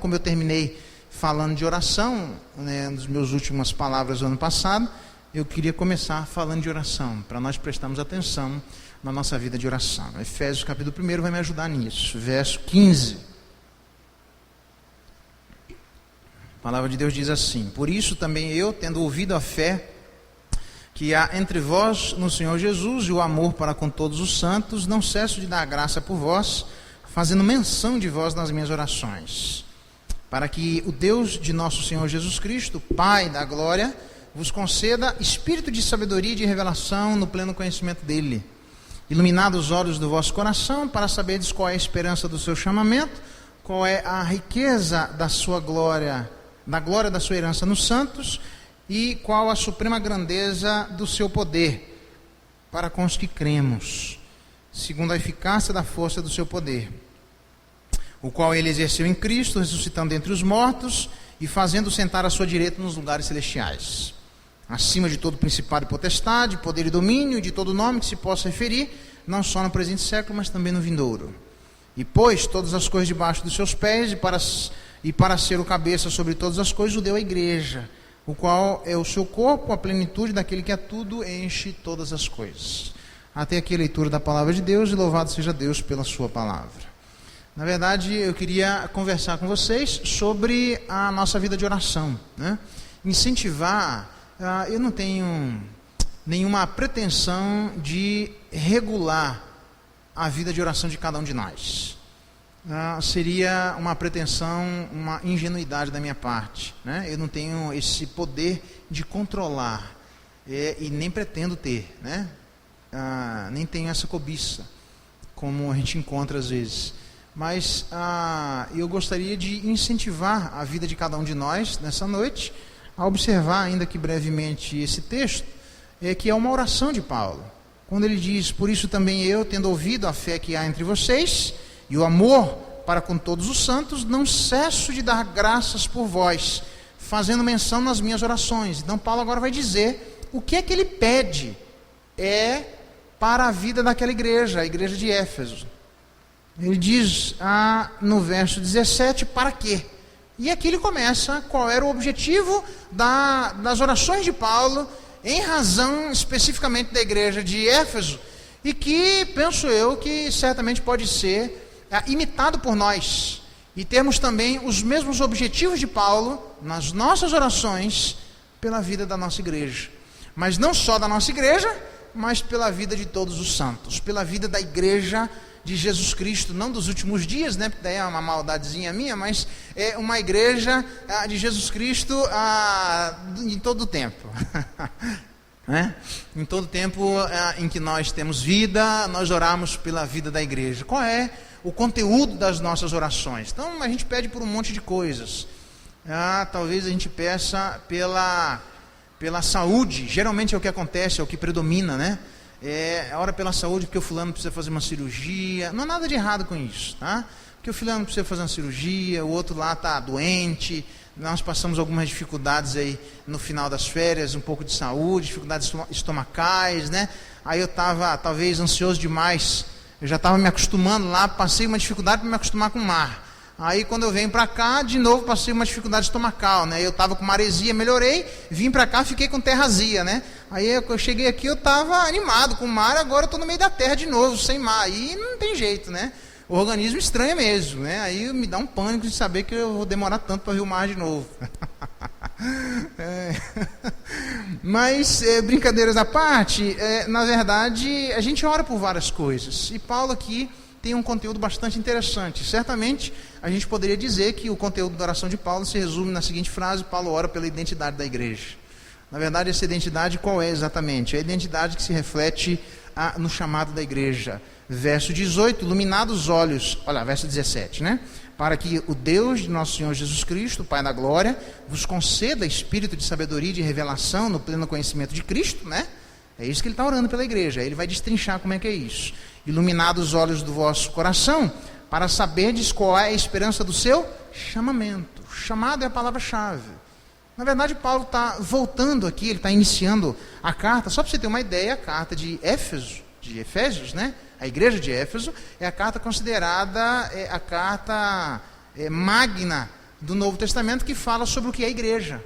como eu terminei falando de oração, né, nas minhas últimas palavras do ano passado, eu queria começar falando de oração, para nós prestarmos atenção na nossa vida de oração. Efésios capítulo 1 vai me ajudar nisso, verso 15. A palavra de Deus diz assim: por isso também eu, tendo ouvido a fé que há entre vós no Senhor Jesus e o amor para com todos os santos, não cesso de dar graça por vós, fazendo menção de vós nas minhas orações, para que o Deus de nosso Senhor Jesus Cristo, Pai da glória, vos conceda espírito de sabedoria e de revelação no pleno conhecimento dele, iluminado os olhos do vosso coração, para saberdes qual é a esperança do seu chamamento, qual é a riqueza da sua glória, da glória da sua herança nos santos, e qual a suprema grandeza do seu poder para com os que cremos, segundo a eficácia da força do seu poder, o qual ele exerceu em Cristo, ressuscitando dentre os mortos e fazendo sentar à sua direita nos lugares celestiais, acima de todo principado e potestade, poder e domínio, e de todo nome que se possa referir, não só no presente século, mas também no vindouro. E pôs todas as coisas debaixo dos seus pés, e para ser o cabeça sobre todas as coisas, o deu à igreja, o qual é o seu corpo, a plenitude daquele que a tudo enche todas as coisas. Até aqui a leitura da palavra de Deus, e louvado seja Deus pela sua palavra. Na verdade, eu queria conversar com vocês sobre a nossa vida de oração, né? Incentivar, eu não tenho nenhuma pretensão de regular a vida de oração de cada um de nós. Seria uma pretensão, uma ingenuidade da minha parte, né? Eu não tenho esse poder de controlar, e nem pretendo ter, né? Nem tenho essa cobiça, como a gente encontra às vezes. Mas eu gostaria de incentivar a vida de cada um de nós nessa noite a observar, ainda que brevemente, esse texto, que é uma oração de Paulo, quando ele diz: por isso também eu, tendo ouvido a fé que há entre vocês e o amor para com todos os santos, não cesso de dar graças por vós, fazendo menção nas minhas orações. Então Paulo agora vai dizer o que é que ele pede para a vida daquela igreja, a igreja de Éfeso. Ele diz no verso 17, para quê? E aqui ele começa qual era o objetivo das orações de Paulo, em razão especificamente da igreja de Éfeso, e que, penso eu, que certamente pode ser imitado por nós, e termos também os mesmos objetivos de Paulo nas nossas orações pela vida da nossa igreja. Mas não só da nossa igreja, mas pela vida de todos os santos, pela vida da igreja de Jesus Cristo, não dos últimos dias, né? Porque daí é uma maldadezinha minha, mas é uma igreja de Jesus Cristo em todo o tempo. Né? Em todo o tempo em que nós temos vida, nós oramos pela vida da igreja. Qual é o conteúdo das nossas orações? Então a gente pede por um monte de coisas. Talvez a gente peça pela saúde. Geralmente é o que acontece, é o que predomina, né? Ora pela saúde, porque o fulano precisa fazer uma cirurgia. Não há nada de errado com isso, tá? Porque o fulano precisa fazer uma cirurgia, o outro lá está doente. Nós passamos algumas dificuldades aí no final das férias, um pouco de saúde, dificuldades estomacais, né? Aí eu estava talvez ansioso demais, eu já estava me acostumando lá, passei uma dificuldade para me acostumar com o mar. Aí quando eu venho para cá, de novo passei uma dificuldade estomacal, né? Eu estava com maresia, melhorei, vim para cá, fiquei com terrazia, né? Aí eu cheguei aqui, eu estava animado com o mar, agora eu estou no meio da terra de novo, sem mar. Aí não tem jeito, né? O organismo estranha mesmo, né? Aí me dá um pânico de saber que eu vou demorar tanto para ver o mar de novo. Mas, brincadeiras à parte, na verdade, a gente ora por várias coisas. E Paulo aqui tem um conteúdo bastante interessante. Certamente, a gente poderia dizer que o conteúdo da oração de Paulo se resume na seguinte frase: Paulo ora pela identidade da igreja. Na verdade, essa identidade qual é exatamente? É a identidade que se reflete no chamado da igreja. Verso 18, iluminados os olhos, olha, verso 17, né? Para que o Deus de nosso Senhor Jesus Cristo, Pai da glória, vos conceda espírito de sabedoria e de revelação no pleno conhecimento de Cristo, né? É isso que ele está orando pela igreja. Aí ele vai destrinchar como é que é isso. Iluminados os olhos do vosso coração, para saberdes qual é a esperança do seu chamamento. Chamado é a palavra-chave. Na verdade, Paulo está voltando aqui, ele está iniciando a carta. Só para você ter uma ideia, a carta de Efésios, né? A igreja de Éfeso é a carta considerada a carta magna do Novo Testamento que fala sobre o que é igreja.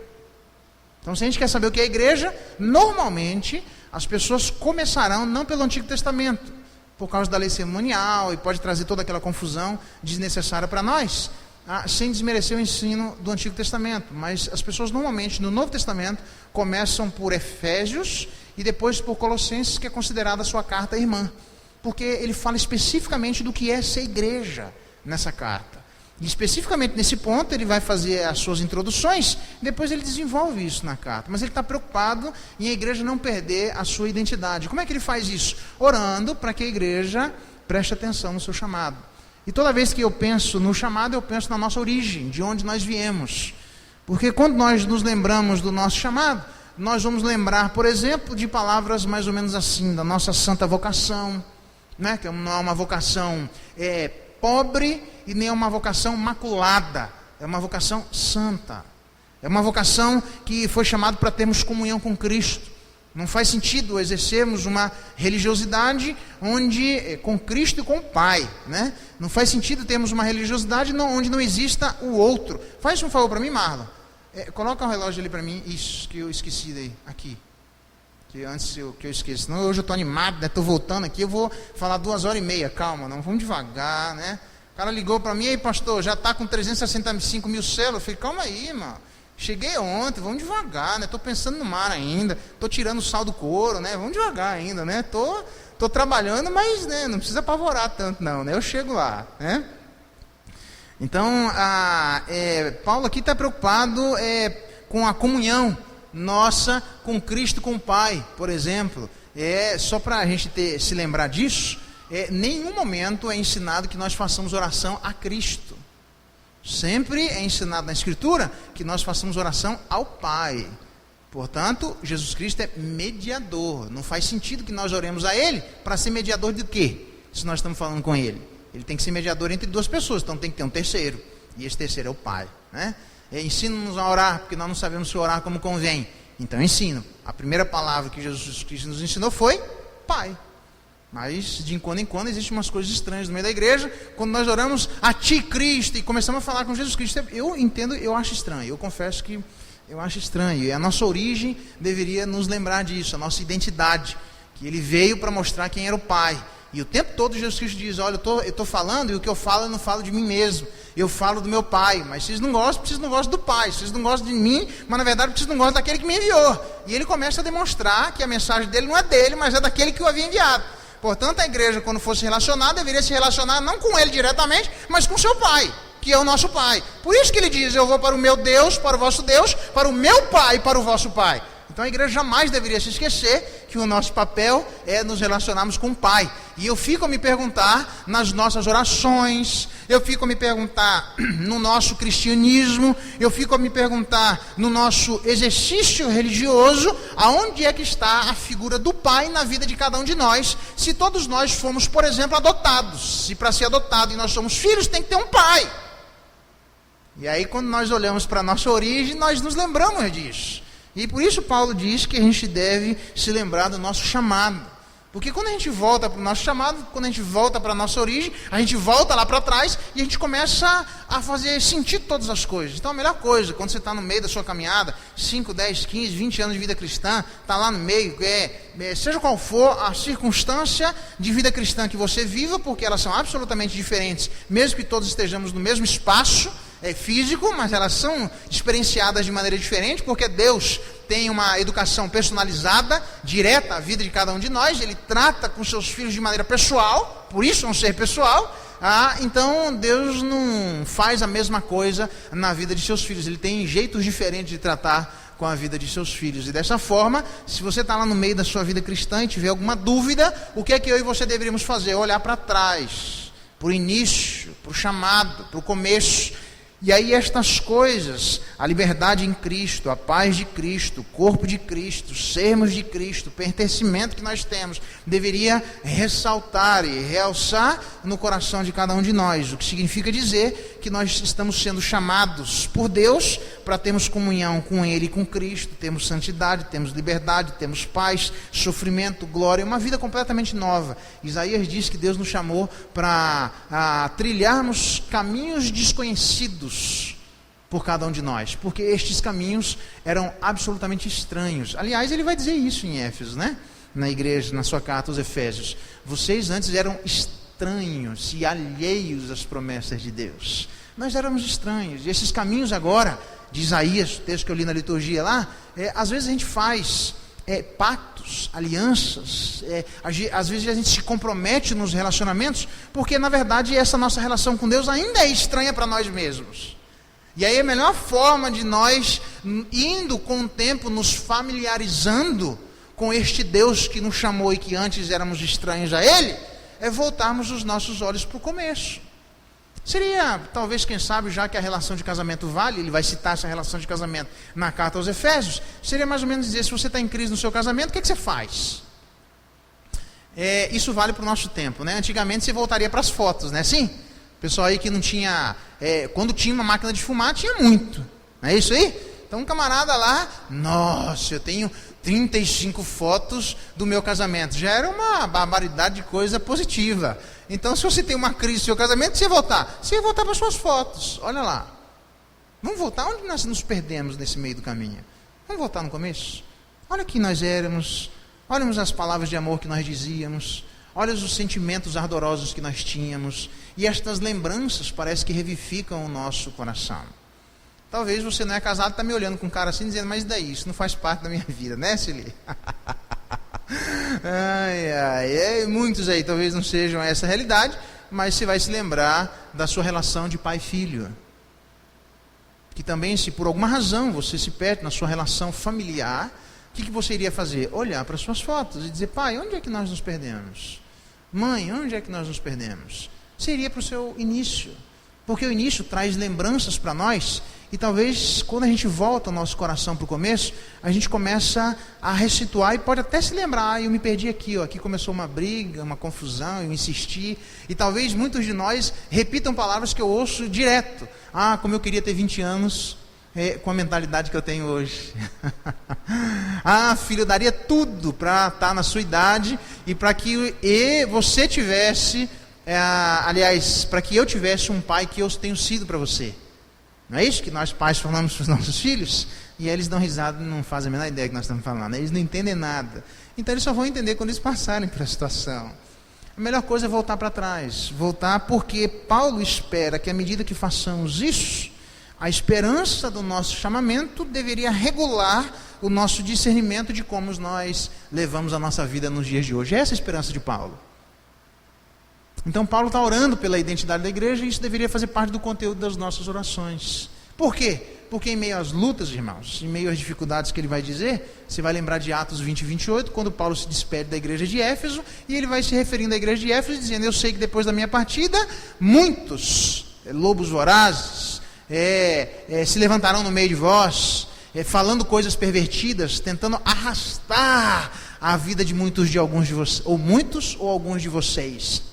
Então, se a gente quer saber o que é igreja, normalmente as pessoas começarão não pelo Antigo Testamento, por causa da lei cerimonial, e pode trazer toda aquela confusão desnecessária para nós, sem desmerecer o ensino do Antigo Testamento. Mas as pessoas normalmente no Novo Testamento começam por Efésios e depois por Colossenses, que é considerada a sua carta irmã, porque ele fala especificamente do que é ser igreja nessa carta. E especificamente nesse ponto ele vai fazer as suas introduções, depois ele desenvolve isso na carta. Mas ele está preocupado em a igreja não perder a sua identidade. Como é que ele faz isso? Orando para que a igreja preste atenção no seu chamado. E toda vez que eu penso no chamado, eu penso na nossa origem, de onde nós viemos. Porque quando nós nos lembramos do nosso chamado, nós vamos lembrar, por exemplo, de palavras mais ou menos assim, da nossa santa vocação, né? Que não é uma vocação pobre e nem é uma vocação maculada, é uma vocação santa, é uma vocação que foi chamada para termos comunhão com Cristo. Não faz sentido exercermos uma religiosidade com Cristo e com o Pai, né? Não faz sentido termos uma religiosidade onde não exista o outro. Faz um favor para mim, Marlon, coloca o relógio ali para mim, isso que eu esqueci daí, aqui, que antes que eu esqueço, senão hoje eu estou animado, estou voltando aqui, eu vou falar 2h30, calma, não, vamos devagar, né? O cara ligou para mim, e aí pastor, já está com 365 mil células, eu falei, calma aí, mano, cheguei ontem, vamos devagar, né? Estou pensando no mar ainda, estou tirando o sal do couro, né? Vamos devagar ainda, né? Estou trabalhando, mas né, não precisa apavorar tanto não, né? Eu chego lá, né? Então, Paulo aqui está preocupado com a comunhão nossa com Cristo, com o Pai, por exemplo. Só para a gente se lembrar disso, nenhum momento é ensinado que nós façamos oração a Cristo. Sempre é ensinado na Escritura que nós façamos oração ao Pai. Portanto, Jesus Cristo é mediador. Não faz sentido que nós oremos a Ele para ser mediador de quê? Se nós estamos falando com Ele. Ele tem que ser mediador entre duas pessoas, então tem que ter um terceiro. E esse terceiro é o Pai, né? Ensina-nos a orar, porque nós não sabemos se orar como convém. Então ensino. A primeira palavra que Jesus Cristo nos ensinou foi Pai. Mas de quando em quando existem umas coisas estranhas no meio da igreja. Quando nós oramos a Ti, Cristo, e começamos a falar com Jesus Cristo, eu entendo, eu acho estranho. Eu confesso que eu acho estranho. E a nossa origem deveria nos lembrar disso, a nossa identidade. Que Ele veio para mostrar quem era o Pai. E o tempo todo Jesus Cristo diz, olha, eu estou falando, e o que eu falo, eu não falo de mim mesmo. Eu falo do meu Pai, mas vocês não gostam, porque vocês não gostam do Pai. Vocês não gostam de mim, mas na verdade vocês não gostam daquele que me enviou. E Ele começa a demonstrar que a mensagem dele não é dele, mas é daquele que o havia enviado. Portanto, a igreja, quando fosse relacionar, deveria se relacionar não com Ele diretamente, mas com seu Pai, que é o nosso Pai. Por isso que Ele diz, eu vou para o meu Deus, para o vosso Deus, para o meu Pai e para o vosso Pai. Então a igreja jamais deveria se esquecer que o nosso papel é nos relacionarmos com o Pai. E eu fico a me perguntar nas nossas orações, eu fico a me perguntar no nosso cristianismo, eu fico a me perguntar no nosso exercício religioso, aonde é que está a figura do Pai na vida de cada um de nós, se todos nós fomos, por exemplo, adotados. Se para ser adotado e nós somos filhos, tem que ter um Pai. E aí quando nós olhamos para a nossa origem, nós nos lembramos disso. E por isso Paulo diz que a gente deve se lembrar do nosso chamado. Porque quando a gente volta para o nosso chamado, quando a gente volta para a nossa origem, a gente volta lá para trás e a gente começa a fazer sentido todas as coisas. Então a melhor coisa, quando você está no meio da sua caminhada, 5, 10, 15, 20 anos de vida cristã, está lá no meio, seja qual for a circunstância de vida cristã que você viva, porque elas são absolutamente diferentes, mesmo que todos estejamos no mesmo espaço, físico, mas elas são experienciadas de maneira diferente, porque Deus tem uma educação personalizada, direta à vida de cada um de nós. Ele trata com seus filhos de maneira pessoal, por isso é um ser pessoal. Então Deus não faz a mesma coisa na vida de seus filhos, Ele tem jeitos diferentes de tratar com a vida de seus filhos. E dessa forma, se você está lá no meio da sua vida cristã e tiver alguma dúvida, o que é que eu e você deveríamos fazer? Olhar para trás, para o início, para o chamado, para o começo. E aí estas coisas, a liberdade em Cristo, a paz de Cristo, o corpo de Cristo, sermos de Cristo, o pertencimento que nós temos, deveria ressaltar e realçar no coração de cada um de nós, o que significa dizer que nós estamos sendo chamados por Deus para termos comunhão com Ele e com Cristo, temos santidade, temos liberdade, temos paz, sofrimento, glória, uma vida completamente nova. Isaías diz que Deus nos chamou para trilharmos caminhos desconhecidos, por cada um de nós, porque estes caminhos eram absolutamente estranhos. Aliás, ele vai dizer isso em Éfeso, né? Na igreja, na sua carta aos Efésios. Vocês antes eram estranhos e alheios às promessas de Deus. Nós éramos estranhos. E esses caminhos agora, de Isaías, o texto que eu li na liturgia lá, às vezes a gente faz pactos, alianças, às vezes a gente se compromete nos relacionamentos, porque na verdade essa nossa relação com Deus ainda é estranha para nós mesmos. E aí a melhor forma de nós, indo com o tempo, nos familiarizando com este Deus que nos chamou e que antes éramos estranhos a Ele, é voltarmos os nossos olhos para o começo. Seria, talvez, quem sabe, já que a relação de casamento vale, ele vai citar essa relação de casamento na carta aos Efésios, seria mais ou menos dizer, se você está em crise no seu casamento, o que você faz? Isso vale para o nosso tempo, né? Antigamente você voltaria para as fotos, né? Sim? O pessoal aí que não tinha, quando tinha uma máquina de fumar, tinha muito, não é isso aí? Então um camarada lá, nossa, eu tenho 35 fotos do meu casamento, já era uma barbaridade de coisa positiva. Então se você tem uma crise no seu casamento, você ia voltar para as suas fotos, olha lá. Vamos voltar, onde nós nos perdemos nesse meio do caminho? Vamos voltar no começo? Olha quem nós éramos, olhamos as palavras de amor que nós dizíamos, olha os sentimentos ardorosos que nós tínhamos, e estas lembranças parece que revivificam o nosso coração. Talvez você não é casado e está me olhando com cara assim, dizendo, mas daí, isso não faz parte da minha vida, né, Celi? Muitos aí talvez não sejam essa a realidade, mas você vai se lembrar da sua relação de pai e filho. Que também, se por alguma razão você se perde na sua relação familiar, o que você iria fazer? Olhar para suas fotos e dizer, pai, onde é que nós nos perdemos? Mãe, onde é que nós nos perdemos? Você iria para o seu início, porque o início traz lembranças para nós. E talvez quando a gente volta o nosso coração para o começo, a gente começa a ressituar e pode até se lembrar, eu me perdi aqui, aqui começou uma briga, uma confusão, eu insisti, e talvez muitos de nós repitam palavras que eu ouço direto, como eu queria ter 20 anos, com a mentalidade que eu tenho hoje. Filho, eu daria tudo para estar na sua idade, e para que você tivesse, para que eu tivesse um pai que eu tenho sido para você. Não é isso que nós pais falamos para os nossos filhos? E aí eles dão risada e não fazem a menor ideia que nós estamos falando. Eles não entendem nada. Então eles só vão entender quando eles passarem por a situação. A melhor coisa é voltar para trás. Voltar porque Paulo espera que à medida que façamos isso, a esperança do nosso chamamento deveria regular o nosso discernimento de como nós levamos a nossa vida nos dias de hoje. Essa é a esperança de Paulo. Então Paulo está orando pela identidade da igreja e isso deveria fazer parte do conteúdo das nossas orações. Por quê? Porque em meio às lutas, irmãos, em meio às dificuldades que ele vai dizer, você vai lembrar de Atos 20 e 28, quando Paulo se despede da igreja de Éfeso, e ele vai se referindo à igreja de Éfeso, dizendo, eu sei que depois da minha partida, muitos lobos vorazes se levantarão no meio de vós, falando coisas pervertidas, tentando arrastar a vida de muitos ou alguns de vocês.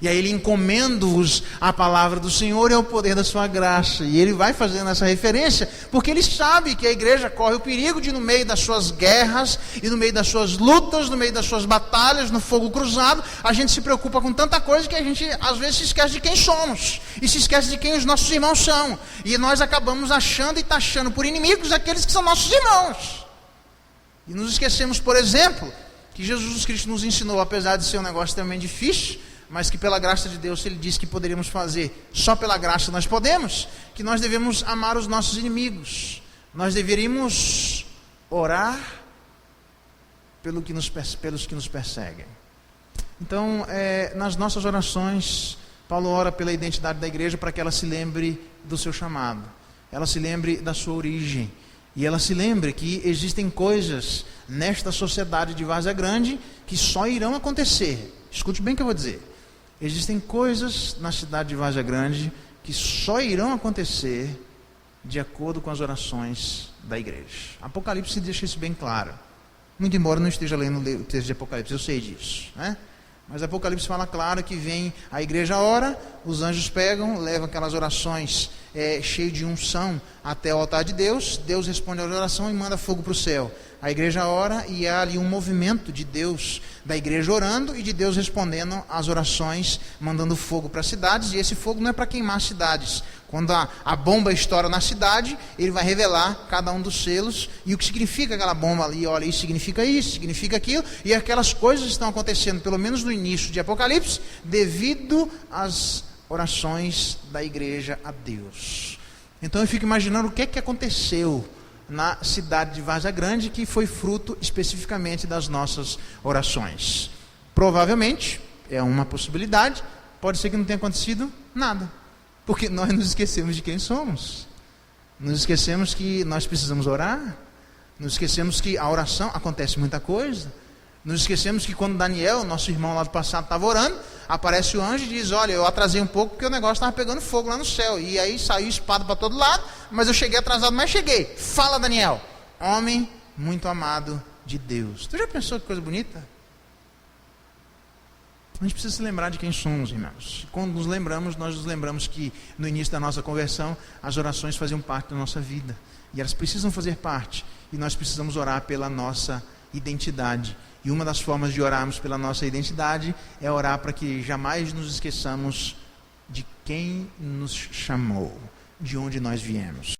E aí ele encomenda-vos a palavra do Senhor e ao poder da sua graça. E ele vai fazendo essa referência, porque ele sabe que a igreja corre o perigo de, no meio das suas guerras, e no meio das suas lutas, no meio das suas batalhas, no fogo cruzado, a gente se preocupa com tanta coisa que a gente às vezes se esquece de quem somos, e se esquece de quem os nossos irmãos são. E nós acabamos achando e taxando por inimigos aqueles que são nossos irmãos. E nos esquecemos, por exemplo, que Jesus Cristo nos ensinou, apesar de ser um negócio também difícil, mas que pela graça de Deus ele disse que poderíamos fazer, só pela graça nós podemos, que nós devemos amar os nossos inimigos, nós deveríamos orar pelos que nos perseguem. Então, nas nossas orações, Paulo ora pela identidade da igreja para que ela se lembre do seu chamado, ela se lembre da sua origem, e ela se lembre que existem coisas nesta sociedade de Várzea Grande que só irão acontecer. Escute bem o que eu vou dizer. Existem coisas na cidade de Várzea Grande que só irão acontecer de acordo com as orações da igreja. Apocalipse deixa isso bem claro. Muito embora eu não esteja lendo o texto de Apocalipse, eu sei disso, né? Mas Apocalipse fala claro que vem, a igreja ora, os anjos pegam, levam aquelas orações cheias de unção até o altar de Deus, Deus responde à oração e manda fogo para o céu. A igreja ora e há ali um movimento de Deus, da igreja orando e de Deus respondendo às orações, mandando fogo para as cidades, e esse fogo não é para queimar as cidades. Quando a bomba estoura na cidade, ele vai revelar cada um dos selos e o que significa aquela bomba ali. Olha, isso, significa aquilo. E aquelas coisas estão acontecendo, pelo menos no início de Apocalipse, devido às orações da igreja a Deus. Então eu fico imaginando o que é que aconteceu na cidade de Várzea Grande, que foi fruto especificamente das nossas orações. Provavelmente, é uma possibilidade, pode ser que não tenha acontecido nada. Porque nós nos esquecemos de quem somos. Nos esquecemos que nós precisamos orar. Nos esquecemos que a oração acontece muita coisa. Nos esquecemos que quando Daniel, nosso irmão lá do passado, estava orando, aparece o anjo e diz: olha, eu atrasei um pouco porque o negócio estava pegando fogo lá no céu. E aí saiu espada para todo lado, mas eu cheguei atrasado, mas cheguei. Fala, Daniel, homem muito amado de Deus. Tu já pensou que coisa bonita? A gente precisa se lembrar de quem somos, irmãos. Quando nos lembramos, nós nos lembramos que no início da nossa conversão, as orações faziam parte da nossa vida. E elas precisam fazer parte. E nós precisamos orar pela nossa identidade. E uma das formas de orarmos pela nossa identidade é orar para que jamais nos esqueçamos de quem nos chamou, de onde nós viemos.